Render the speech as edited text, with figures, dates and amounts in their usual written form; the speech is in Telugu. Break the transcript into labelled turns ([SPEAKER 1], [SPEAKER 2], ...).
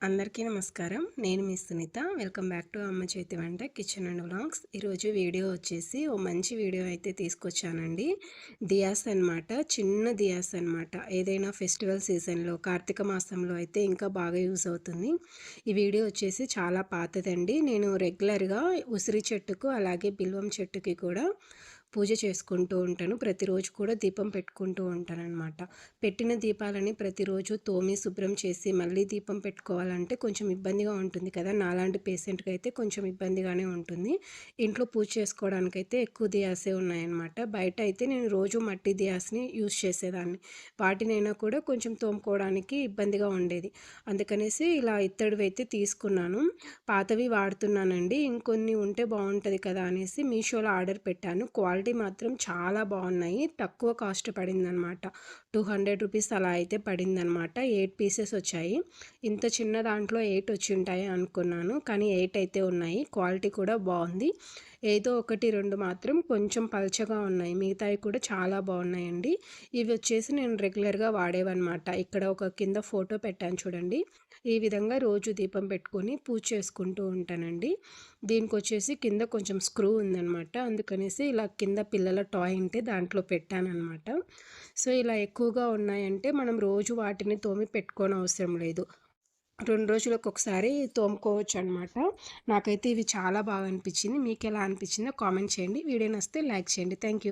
[SPEAKER 1] అందరికీ నమస్కారం. నేను మీ సునీత. వెల్కమ్ బ్యాక్ టు అమ్మ చేతి వంట కిచెన్ అండ్ వ్లాగ్స్. ఈరోజు వీడియో వచ్చేసి ఓ మంచి వీడియో అయితే తీసుకొచ్చానండి. దియాస్ అనమాట. చిన్న దియాస్ అనమాట. ఏదైనా ఫెస్టివల్ సీజన్‌లో కార్తీక మాసంలో అయితే ఇంకా బాగా యూజ్ అవుతుంది. ఈ వీడియో వచ్చేసి చాలా పాతదండి. నేను రెగ్యులర్‌గా ఉసిరి చెట్టుకు అలాగే బిల్వం చెట్టుకి కూడా పూజ చేసుకుంటూ ఉంటాను. ప్రతిరోజు కూడా దీపం పెట్టుకుంటూ ఉంటాననమాట. పెట్టిన దీపాలని ప్రతిరోజు తోమి శుభ్రం చేసి మళ్ళీ దీపం పెట్టుకోవాలంటే కొంచెం ఇబ్బందిగా ఉంటుంది కదా! నాలాంటి పేషెంట్‌కి అయితే కొంచెం ఇబ్బందిగానే ఉంటుంది. ఇంట్లో పూజ చేసుకోవడానికైతే ఎక్కువ దియాసే ఉన్నాయన్నమాట. బయట అయితే నేను రోజు మట్టి దియాస్‌ని యూజ్ చేసేదాన్ని. వాటినైనా కూడా కొంచెం తోముకోవడానికి ఇబ్బందిగా ఉండేది. అందుకనేసి ఇలా ఇత్తడివైతే తీసుకున్నాను. పాతవి వాడుతున్నానండి. ఇంకొన్ని ఉంటే బావుంటది కదా అనేసి మీషోలో ఆర్డర్ పెట్టాను. క్వాలిటీ మాత్రం చాలా బావున్నాయి. తక్కువ కాస్ట్ పడిందనమాట. ₹200 అలా అయితే పడిందనమాట. 8 పీసెస్ వచ్చాయి. ఇంత చిన్న దాంట్లో 8 వచ్చుంటాయి అనుకున్నాను. కానీ 8 అయితే ఉన్నాయి. క్వాలిటీ కూడా బావుంది. ఏదో 1, 2 మాత్రం కొంచెం పల్చగా ఉన్నాయి. మిగతాయి కూడా చాలా బావున్నాయండి. ఇవి వచ్చేసి నేను రెగ్యులర్‌గా వాడేవన్నమాట. ఇక్కడ ఒక కింద ఫోటో పెట్టాను చూడండి. ఈ విధంగా రోజు దీపం పెట్టుకొని పూజ చేసుకుంటూ ఉంటానండి. దీనికొచ్చేసి కింద కొంచెం స్క్రూ ఉందనమాట. అందుకనేసి ఇలా కింద పిల్లల టాయ్ ఉంటే దాంట్లో పెట్టాననమాట. సో, ఇలా ఎక్కువగా ఉన్నాయంటే మనం రోజు వాటిని తోమి పెట్టుకోనవసరం లేదు. 2 రోజులకొకసారి తోముకోవచ్చనమాట. నాకైతే ఇవి చాలా బాగా అనిపిచ్చింది. మీకెలా అనిపిచ్చిందో కామెంట్ చేయండి. వీడియో నచ్చితే లైక్ చేయండి. Thank you.